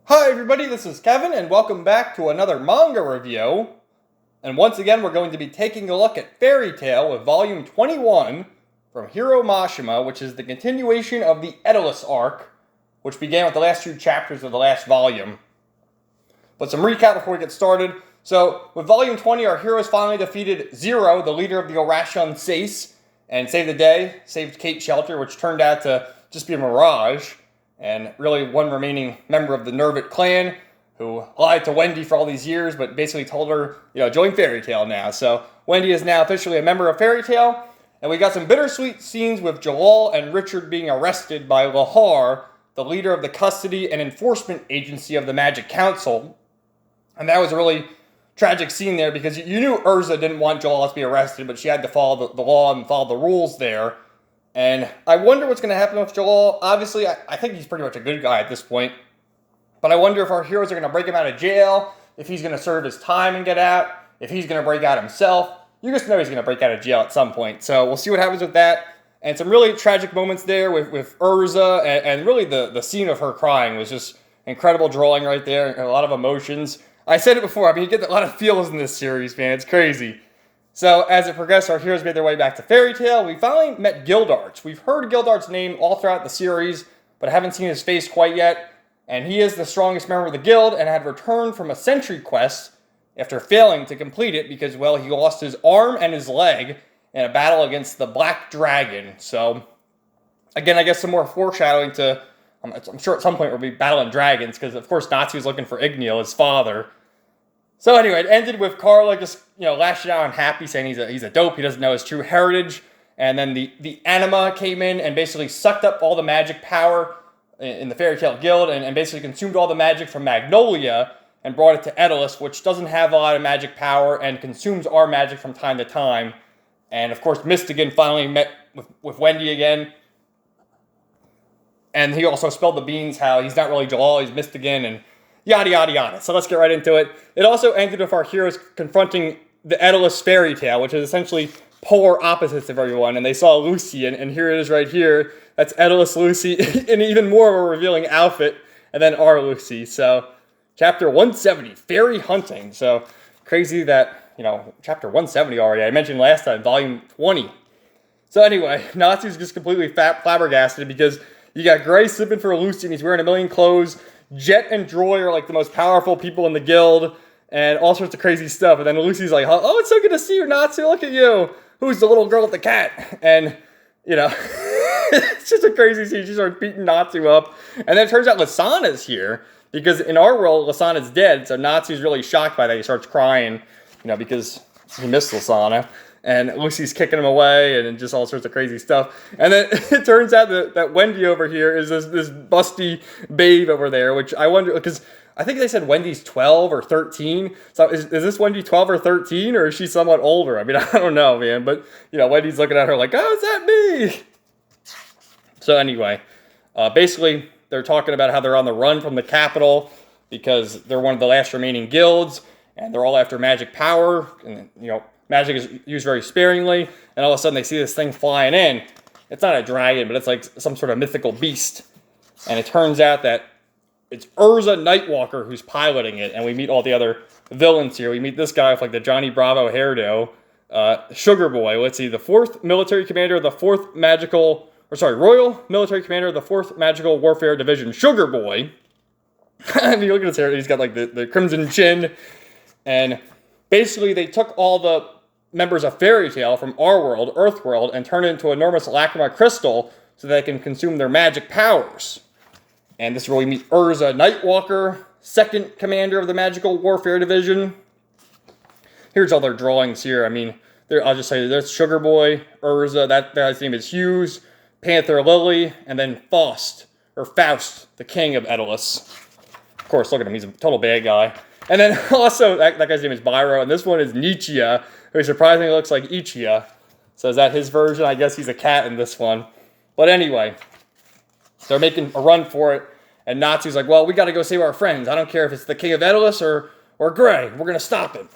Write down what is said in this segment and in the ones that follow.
Hi everybody, this is Kevin, and welcome back to another manga review. And once again, we're going to be taking a look at Fairy Tail with Volume 21 from Hiro Mashima, which is the continuation of the Edalus arc, which began with the last two chapters of the last volume. But some recap before we get started. So, with Volume 20, our heroes finally defeated Zero, the leader of the Orashon Seis, and saved the day, saved Kate Shelter, which turned out to just be a mirage. And really one remaining member of the Nervit clan who lied to Wendy for all these years, but basically told her, join Fairy Tail now. So Wendy is now officially a member of Fairy Tail. And we got some bittersweet scenes with Jalal and Richard being arrested by Lahar, the leader of the custody and enforcement agency of the Magic Council. And that was a really tragic scene there because you knew Urza didn't want Jalal to be arrested, but she had to follow the law and follow the rules there. And I wonder what's going to happen with Jalal. Obviously, I think he's pretty much a good guy at this point. But I wonder if our heroes are going to break him out of jail, if he's going to serve his time and get out, if he's going to break out himself. You just know he's going to break out of jail at some point. So we'll see what happens with that. And some really tragic moments there with Urza. And really the scene of her crying was just incredible drawing right there. And a lot of emotions. I said it before. I mean, you get a lot of feels in this series, man. It's crazy. So, as it progressed, our heroes made their way back to Fairy Tail. We finally met Gildarts. We've heard Gildarts' name all throughout the series, but haven't seen his face quite yet. And he is the strongest member of the guild and had returned from a sentry quest after failing to complete it because, well, he lost his arm and his leg in a battle against the Black Dragon. So, again, I guess some more foreshadowing to, I'm sure at some point we'll be battling dragons because, of course, Natsu is looking for Igneel, his father. So anyway, it ended with Carla just, lashing out unhappy, saying he's a dope, he doesn't know his true heritage. And then the Anima came in and basically sucked up all the magic power in the Fairy Tail Guild and basically consumed all the magic from Magnolia and brought it to Edalus, which doesn't have a lot of magic power and consumes our magic from time to time. And of course, Mystigan finally met with Wendy again. And he also spilled the beans how he's not really Jalal, he's Mystigan, and yada, yada, yada. So let's get right into it. It also ended with our heroes confronting the Edalus Fairy Tail, which is essentially polar opposites of everyone. And they saw Lucy, and here it is right here. That's Edalus Lucy in even more of a revealing outfit. And then our Lucy. So, chapter 170, Fairy Hunting. So, crazy that, chapter 170 already. I mentioned last time, volume 20. So anyway, Natsu's just completely flabbergasted because you got Gray slipping for Lucy, and he's wearing a million clothes. Jet and Droy are like the most powerful people in the guild and all sorts of crazy stuff. And then Lucy's like, oh, it's so good to see you, Natsu. Look at you. Who's the little girl with the cat? And, it's just a crazy scene. She starts beating Natsu up. And then it turns out Lasana's here because in our world, Lasana's dead. So Natsu's really shocked by that. He starts crying, because he missed Lasana. And Lucy's kicking him away and just all sorts of crazy stuff. And then it turns out that Wendy over here is this busty babe over there, which I wonder, because I think they said Wendy's 12 or 13. So is this Wendy 12 or 13, or is she somewhat older? I mean, I don't know, man. But, Wendy's looking at her like, oh, is that me? So anyway, basically, they're talking about how they're on the run from the capital because they're one of the last remaining guilds, and they're all after magic power, and, magic is used very sparingly, and all of a sudden they see this thing flying in. It's not a dragon, but it's like some sort of mythical beast. And it turns out that it's Urza Nightwalker who's piloting it, and we meet all the other villains here. We meet this guy with like the Johnny Bravo hairdo, Sugar Boy. Let's see, the 4th military commander of the 4th Royal Military Commander of the 4th Magical Warfare Division, Sugar Boy. I mean, look at his hair. He's got like the crimson chin, and basically they took all the members of Fairy Tail from our world, Earth World, and turned it into an enormous lacrima crystal so they can consume their magic powers. And this is where we meet Urza Nightwalker, 2nd Commander of the Magical Warfare Division. Here's all their drawings here. I mean, I'll just say there's Sugar Boy, Urza, that guy's name is Hughes, Panther Lily, and then Faust, the king of Edalus. Of course, look at him, he's a total bad guy. And then also, that guy's name is Byro, and this one is Nichia, who surprisingly looks like Ichia. So is that his version? I guess he's a cat in this one. But anyway, they're making a run for it, and Natsu's like, well, we gotta go save our friends. I don't care if it's the king of Edalus or Gray. We're gonna stop him.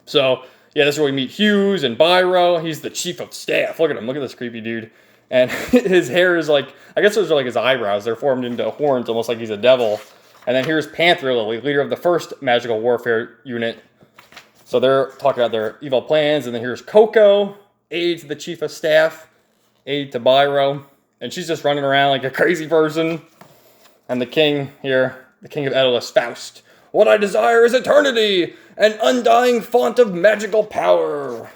So, yeah, this is where we meet Hughes and Byro. He's the chief of staff. Look at him. Look at this creepy dude. And his hair is like, I guess those are like his eyebrows. They're formed into horns, almost like he's a devil. And then here's Panther Lily, leader of the first magical warfare unit. So they're talking about their evil plans. And then here's Coco, aide to the chief of staff, aide to Byro. And she's just running around like a crazy person. And the king here, the king of Edelus, Faust. What I desire is eternity, an undying font of magical power.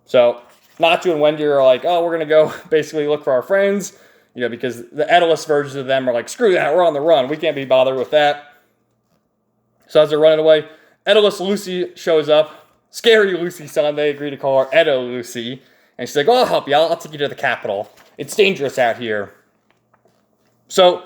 So Natsu and Wendy are like, oh, we're going to go basically look for our friends, because the Edelus versions of them are like, screw that, we're on the run. We can't be bothered with that. So as they're running away, Edelus Lucy shows up. Scary Lucy-san, they agree to call her Edo Lucy. And she's like, oh, I'll help you. I'll take you to the capital. It's dangerous out here. So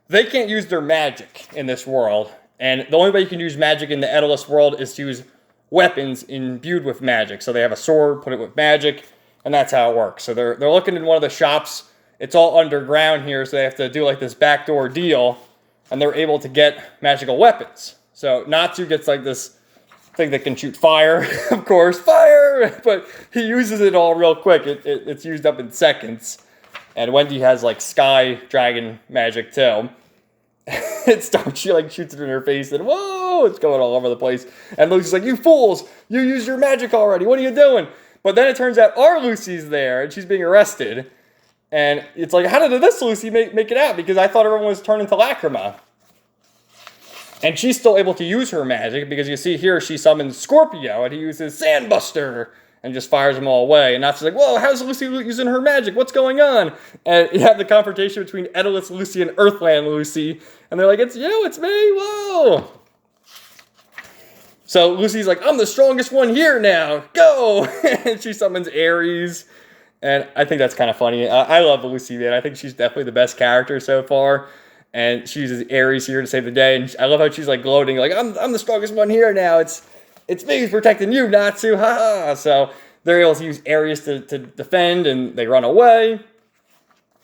they can't use their magic in this world. And the only way you can use magic in the Edelus world is to use weapons imbued with magic. So they have a sword, put it with magic, and that's how it works. So they're looking in one of the shops. It's all underground here, so they have to do like this backdoor deal, and they're able to get magical weapons. So Natsu gets like this thing that can shoot fire, of course, fire! But he uses it all real quick. It's used up in seconds. And Wendy has like sky dragon magic too. She like shoots it in her face and whoa, it's going all over the place. And Lucy's like, you fools, you used your magic already. What are you doing? But then it turns out our Lucy's there and she's being arrested. And it's like, how did this Lucy make it out? Because I thought everyone was turned into Lacrima. And she's still able to use her magic because you see here she summons Scorpio and he uses Sandbuster and just fires them all away. And Natsu's like, whoa, how's Lucy using her magic? What's going on? And you have the confrontation between Edelus Lucy and Earthland Lucy. And they're like, it's you, it's me, whoa. So Lucy's like, I'm the strongest one here now, go. And she summons Ares. And I think that's kind of funny. I love Lucy, man. I think she's definitely the best character so far. And she uses Ares here to save the day. And I love how she's like gloating, like, I'm the strongest one here now. It's me who's protecting you, Natsu, haha. So they're able to use Ares to defend, and they run away.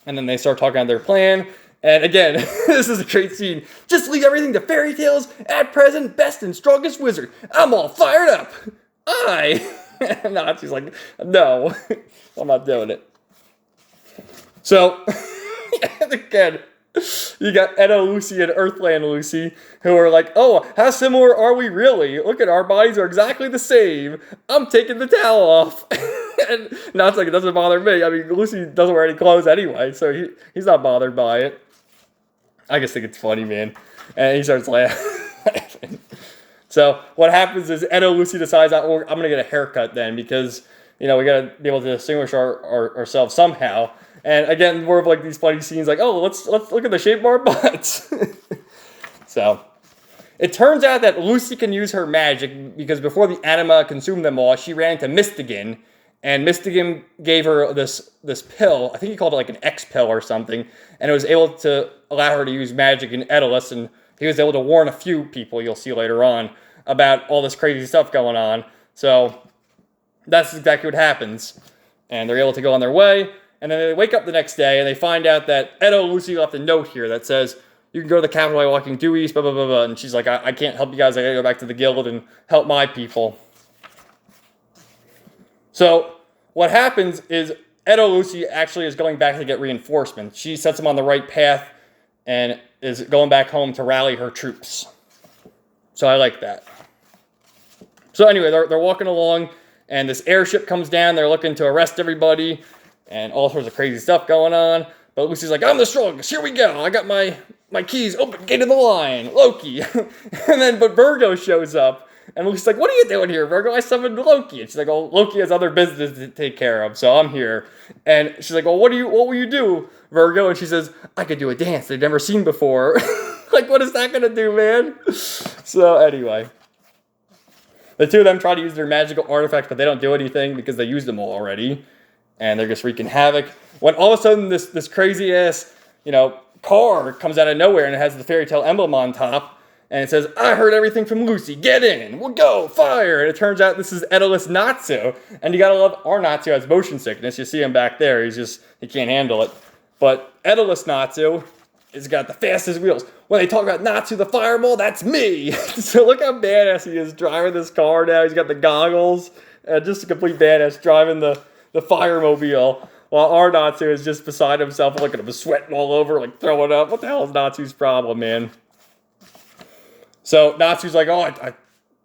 And then they start talking about their plan. And again, this is a great scene. Just leave everything to fairy tales. At present, best and strongest wizard. I'm all fired up. And Natsu's like, no, I'm not doing it. So, again, you got Edo Lucy and Earthland Lucy, who are like, oh, how similar are we really? Look at our bodies are exactly the same. I'm taking the towel off. And Natsu's like, it doesn't bother me. I mean, Lucy doesn't wear any clothes anyway, so he's not bothered by it. I just think it's funny, man. And he starts laughing. So what happens is Edo Lucy decides, I'm going to get a haircut then because, we got to be able to distinguish ourselves somehow. And again, more of like these funny scenes like, oh, let's look at the shape of our butts. So it turns out that Lucy can use her magic because before the anima consumed them all, she ran into Mystigan. And Mystigan gave her this pill. I think he called it like an X pill or something. And it was able to allow her to use magic in Edelus. And he was able to warn a few people, you'll see later on, about all this crazy stuff going on. So that's exactly what happens. And they're able to go on their way. And then they wake up the next day and they find out that Edo Lucy left a note here that says, you can go to the capital by walking due east, blah, blah, blah, blah. And she's like, I can't help you guys. I got to go back to the guild and help my people. So what happens is Edo Lucy actually is going back to get reinforcements. She sets them on the right path and is going back home to rally her troops. So I like that. So anyway, they're walking along and this airship comes down. They're looking to arrest everybody and all sorts of crazy stuff going on. But Lucy's like, I'm the strongest. Here we go. I got my keys. Open gate of the line. Loki. But Virgo shows up. And Lucy's like, what are you doing here, Virgo? I summoned Loki. And she's like, oh, Loki has other business to take care of, so I'm here. And she's like, well, what will you do, Virgo? And she says, I could do a dance they've never seen before. Like, what is that going to do, man? So anyway, the two of them try to use their magical artifacts, but they don't do anything because they used them all already. And they're just wreaking havoc. When all of a sudden this crazy-ass, car comes out of nowhere and it has the fairy tale emblem on top. And it says, I heard everything from Lucy. Get in. We'll go. Fire. And it turns out this is Edelus Natsu. And you got to love our Natsu has motion sickness. You see him back there. He can't handle it. But Edelus Natsu has got the fastest wheels. When they talk about Natsu the fireball, that's me. So look how badass he is driving this car now. He's got the goggles. Just a complete badass driving the Firemobile. while our Natsu is just beside himself. Look at him, sweating all over, like throwing up. What the hell is Natsu's problem, man? So Natsu's like, oh, I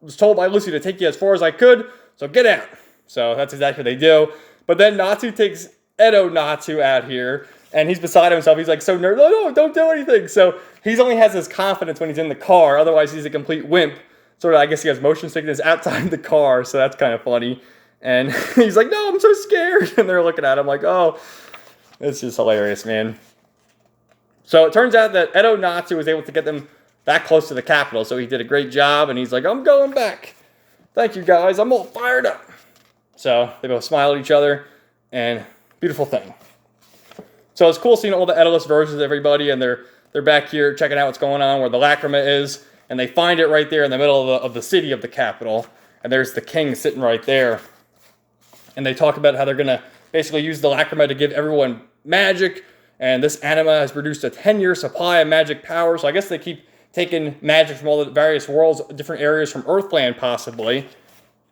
was told by Lucy to take you as far as I could, so get out. So that's exactly what they do. But then Natsu takes Edo Natsu out here, and he's beside himself. He's like so nervous. No, don't do anything. So he only has his confidence when he's in the car. Otherwise, he's a complete wimp. Sort of, I guess he has motion sickness outside the car, so that's kind of funny. And he's like, no, I'm so scared. And they're looking at him like, oh, it's just hilarious, man. So it turns out that Edo Natsu was able to get them that close to the capital, so he did a great job, and he's like, I'm going back. Thank you, guys. I'm all fired up. So they both smile at each other, and beautiful thing. So it's cool seeing all the Edoless versions of everybody, and they're back here checking out what's going on, where the Lacrima is, and they find it right there in the middle of the city of the capital, and there's the king sitting right there. And they talk about how they're going to basically use the Lacrima to give everyone magic, and this anima has produced a 10-year supply of magic power, so I guess they keep taking magic from all the various worlds, different areas from Earthland possibly,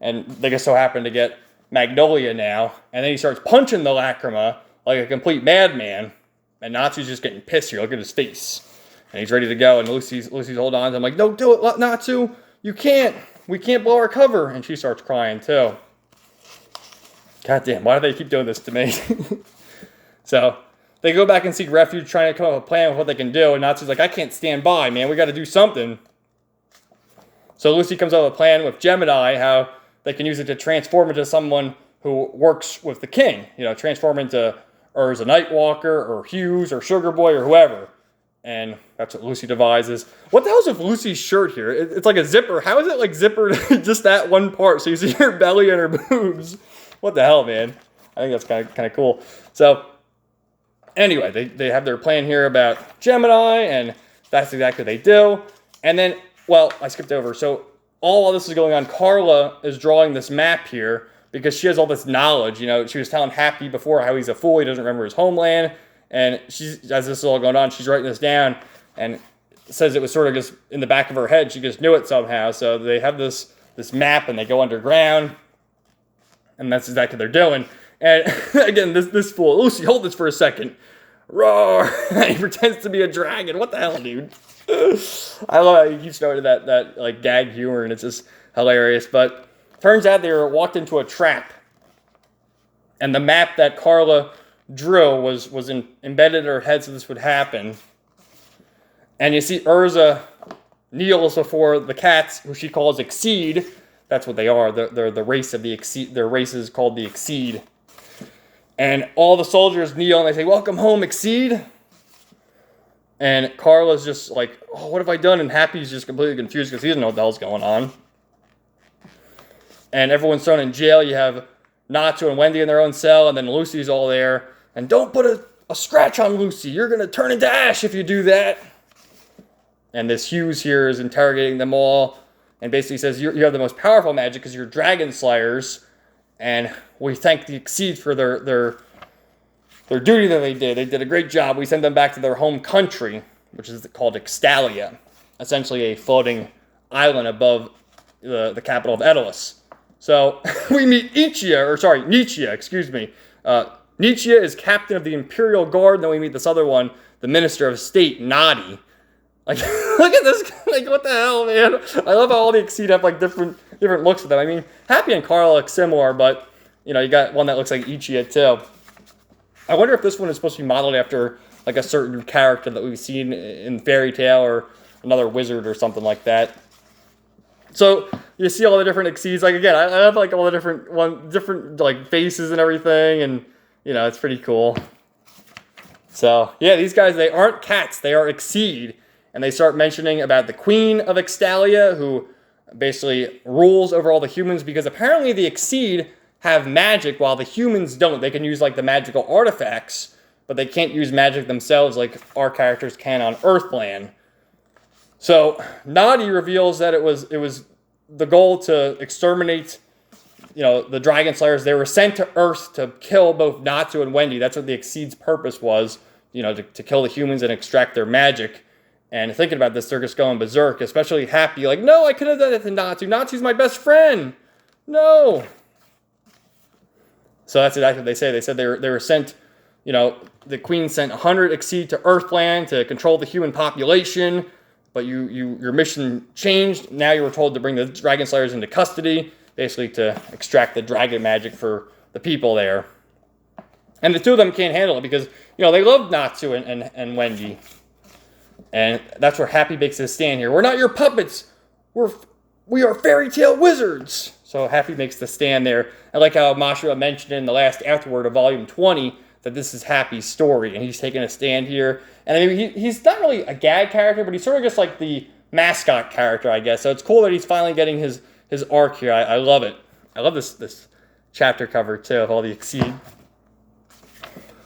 and they just so happen to get Magnolia now, and then he starts punching the Lacrima like a complete madman, and Natsu's just getting pissed here. Look at his face. And he's ready to go, and Lucy's holding on to him like, don't do it, Natsu, you can't. We can't blow our cover. And she starts crying too. God damn, why do they keep doing this to me? So they go back and seek refuge, trying to come up with a plan of what they can do, and Natsu's like, I can't stand by, man, we got to do something. So Lucy comes up with a plan with Gemini, how they can use it to transform into someone who works with the king. You know, transform into Urza Nightwalker, or Hughes, or Sugar Boy, or whoever. And that's what Lucy devises. What the hell's with Lucy's shirt here? It's like a zipper. How is it like zippered just that one part? So you see her belly and her boobs. What the hell, man? I think that's kind of cool. So anyway, they have their plan here about Gemini, and that's exactly what they do. And then, well, I skipped over. So all this is going on, Carla is drawing this map here because she has all this knowledge. You know, she was telling Happy before how he's a fool. He doesn't remember his homeland. And as this is all going on, she's writing this down and says it was sort of just in the back of her head. She just knew it somehow. So they have this map, and they go underground, and that's exactly what they're doing. And again, this fool, Lucy, hold this for a second. Roar! He pretends to be a dragon. What the hell, dude? I love how he keeps showing that like gag humor, and it's just hilarious. But turns out they were walked into a trap, and the map that Carla drew was embedded in her head, so this would happen. And you see Urza kneels before the cats, who she calls Exceed. That's what they are. They're the race of the Exceed. Their race is called the Exceed. And all the soldiers kneel and they say, welcome home, Exceed. And Carla's just like, oh, what have I done? And Happy's just completely confused because he doesn't know what the hell's going on. And everyone's thrown in jail. You have Natsu and Wendy in their own cell, and then Lucy's all there. And don't put a scratch on Lucy. You're going to turn into ash if you do that. And this Hughes here is interrogating them all and basically says, you have the most powerful magic because you're dragon slayers. And we thank the Exceed for their duty that they did. They did a great job. We send them back to their home country, which is called Ixtalia, essentially a floating island above the capital of Edolus. So we meet Nietzsche, excuse me. Nietzsche is captain of the Imperial Guard, and then we meet this other one, the Minister of State, Nadi. Like, look at this, like, what the hell, man? I love how all the Exceed have, like, different looks of them. I mean, Happy and Carl look similar, but, you know, you got one that looks like Ichia, too. I wonder if this one is supposed to be modeled after, like, a certain character that we've seen in Fairy Tail or another wizard or something like that. So you see all the different Exceeds. Like, again, I have, like, all the different like, faces and everything, and, you know, it's pretty cool. So, yeah, these guys, they aren't cats. They are Exceed. And they start mentioning about the Queen of Ixtalia, who basically rules over all the humans, because apparently the Exceed have magic while the humans don't. They can use, like, the magical artifacts, but they can't use magic themselves like our characters can on Earthland. So Nadi reveals that it was the goal to exterminate, you know, the Dragon Slayers. They were sent to Earth to kill both Natsu and Wendy. That's what the Exceed's purpose was, you know, to kill the humans and extract their magic. And thinking about this, they're just going berserk, especially Happy. Like, no, I could have done it to Natsu. Natsu's my best friend. No. So that's exactly what they say. They said they were sent the queen sent 100 Exceed to Earthland to control the human population, but your mission changed. Now you were told to bring the Dragon Slayers into custody, basically to extract the dragon magic for the people there. And the two of them can't handle it because, they love Natsu and Wendy. And that's where Happy makes his stand here. We're not your puppets. We are fairy tale wizards. So Happy makes the stand there. I like how Mashua mentioned in the last afterword of Volume 20 that this is Happy's story, and he's taking a stand here. And I mean, he's not really a gag character, but he's sort of just like the mascot character, I guess. So it's cool that he's finally getting his arc here. I love it. I love this chapter cover, too, of all the Exceed.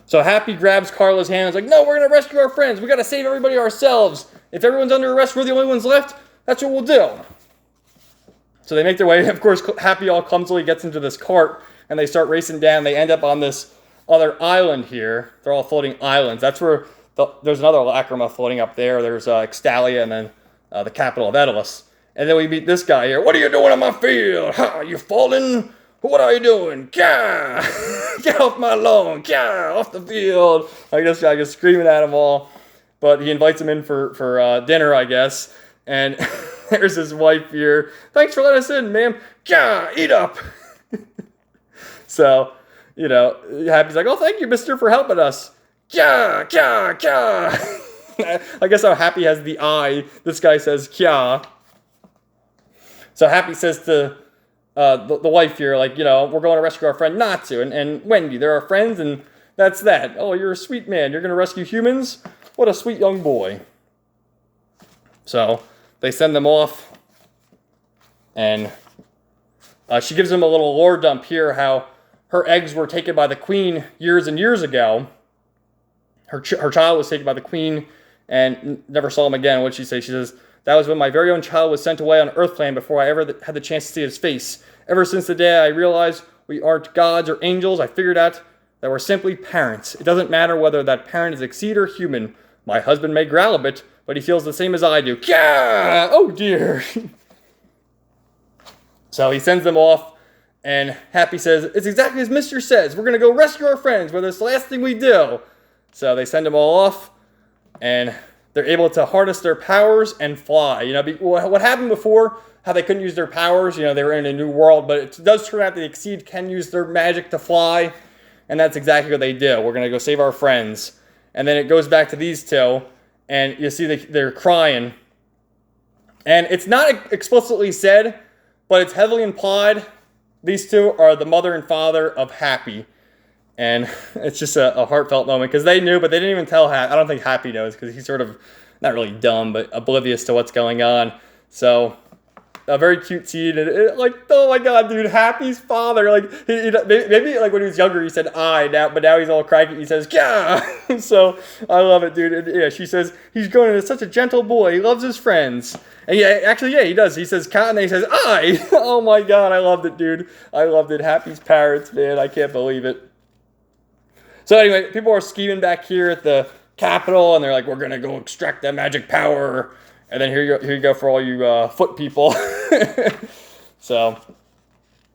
So Happy grabs Carla's hand and is like, no, we're going to rescue our friends. We got to save everybody ourselves. If everyone's under arrest, we're the only ones left. That's what we'll do. So they make their way. Of course, Happy all clumsily gets into this cart, and they start racing down. They end up on this other island here. They're all floating islands. That's where there's another Lacrima floating up there. There's Extalia and then the capital of Edelus. And then we meet this guy here. What are you doing on my field? Ha, you falling? What are you doing? Gah! Get off my lawn! Gah! Off the field! I guess screaming at them all. But he invites them in for dinner, I guess. And there's his wife here. Thanks for letting us in, ma'am. Gah! Eat up! So, Happy's like, oh, thank you, mister, for helping us. Kya, kya, kya. I guess how Happy has the I. This guy says kya. So Happy says to the wife here, like, we're going to rescue our friend Natsu and Wendy. They're our friends, and that's that. Oh, you're a sweet man. You're going to rescue humans? What a sweet young boy. So they send them off, and she gives him a little lore dump here, how her eggs were taken by the queen years and years ago. Her child was taken by the queen and never saw him again. What'd she say? She says, that was when my very own child was sent away on Earthland before I ever had the chance to see his face. Ever since the day I realized we aren't gods or angels, I figured out that we're simply parents. It doesn't matter whether that parent is Exceed or human. My husband may growl a bit, but he feels the same as I do. Kya! Oh dear. So he sends them off. And Happy says, it's exactly as Mr. says. We're going to go rescue our friends, whether it's the last thing we do. So they send them all off, and they're able to harness their powers and fly. What happened before, how they couldn't use their powers, they were in a new world, but it does turn out that the Exceed can use their magic to fly, and that's exactly what they do. We're going to go save our friends. And then it goes back to these two, and you see they're crying. And it's not explicitly said, but it's heavily implied. These two are the mother and father of Happy. And it's just a heartfelt moment because they knew, but they didn't even tell Happy. I don't think Happy knows because he's sort of not really dumb, but oblivious to what's going on. So a very cute scene. And oh my God, dude, Happy's father. Like, maybe like when he was younger, he said I, but now he's all cranky. He says, yeah. So I love it, dude. And, yeah, she says, he's going to such a gentle boy. He loves his friends. And yeah, he does. He says, Cat, and then he says, I. Oh my God, I loved it, dude. I loved it. Happy's parents, man. I can't believe it. So anyway, people are scheming back here at the Capitol, and they're like, we're going to go extract that magic power. And then here you go for all you foot people. So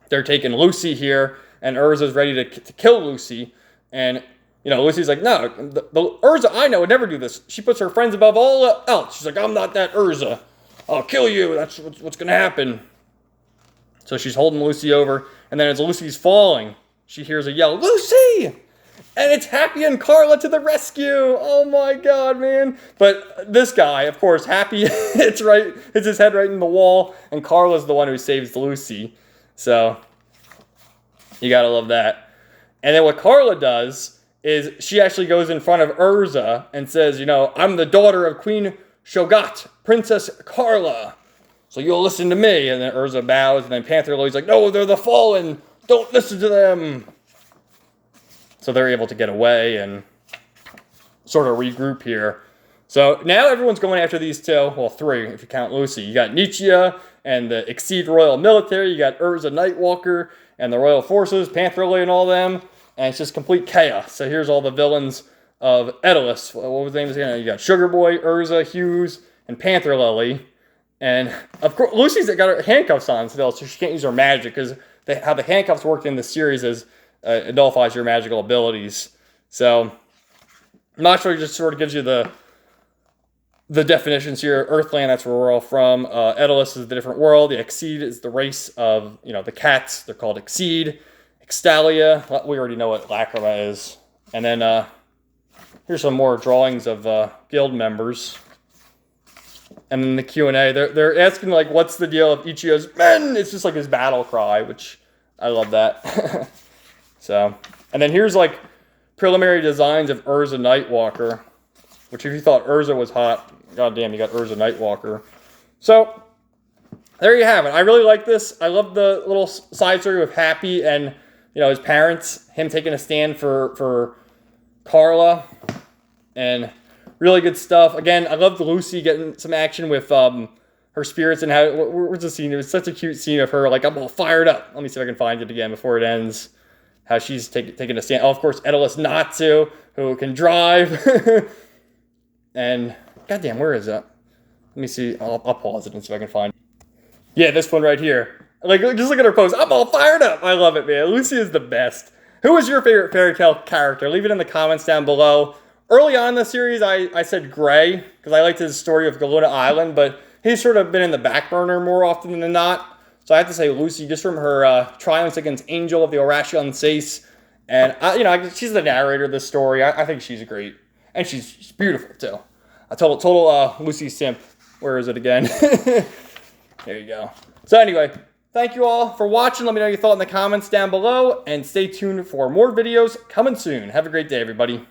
they're taking Lucy here, and Urza's ready to kill Lucy. And, Lucy's like, no, the Urza I know would never do this. She puts her friends above all else. She's like, I'm not that Urza. I'll kill you. That's what's going to happen. So she's holding Lucy over, and then as Lucy's falling, she hears a yell, Lucy! And it's Happy and Carla to the rescue. Oh my God, man. But this guy, of course, Happy hits his head right in the wall, and Carla's the one who saves Lucy. So you gotta love that. And then what Carla does is she actually goes in front of Urza and says, I'm the daughter of Queen Shogat, Princess Carla. So you'll listen to me. And then Urza bows, and then Panther Lily's like, no, they're the fallen. Don't listen to them. So they're able to get away and sort of regroup here. So now everyone's going after these two. Well, three, if you count Lucy. You got Nietzsche and the Exceed Royal Military. You got Urza Nightwalker and the Royal Forces, Panther Lily and all them. And it's just complete chaos. So here's all the villains of Edelus. What was the name again? You got Sugar Boy, Urza, Hughes, and Panther Lily. And, of course, Lucy's got her handcuffs on still, so she can't use her magic because how the handcuffs worked in the series is it nullifies your magical abilities. So, Natsu just sort of gives you the definitions here. Earthland, that's where we're all from. Edelus is the different world. The Exceed is the race of, the cats. They're called Exceed. Extalia, we already know what Lacrima is. And then here's some more drawings of guild members. And then the Q&A, they're asking, like, what's the deal with Ichigo's men? It's just like his battle cry, which I love that. So, and then here's, like, preliminary designs of Urza Nightwalker, which if you thought Urza was hot, goddamn, you got Urza Nightwalker. So, there you have it. I really like this. I love the little side story with Happy and, his parents, him taking a stand for Carla, and really good stuff. Again, I loved Lucy getting some action with her spirits and how, where's the scene? It was such a cute scene of her, like, I'm all fired up. Let me see if I can find it again before it ends. How she's taking a stand. Oh, of course, Edelus Natsu, who can drive. And, goddamn, where is that? Let me see. I'll pause it and see if I can find it. Yeah, this one right here. Like, just look at her pose. I'm all fired up. I love it, man. Lucy is the best. Who was your favorite fairy tale character? Leave it in the comments down below. Early on in the series, I said Gray, because I liked his story of Galuna Island, but he's sort of been in the back burner more often than not. So I have to say Lucy, just from her triumphs against Angel of the Orashion Sace. And, she's the narrator of this story. I think she's great. And she's beautiful, too. A total Lucy simp. Where is it again? There you go. So anyway, thank you all for watching. Let me know your thoughts in the comments down below. And stay tuned for more videos coming soon. Have a great day, everybody.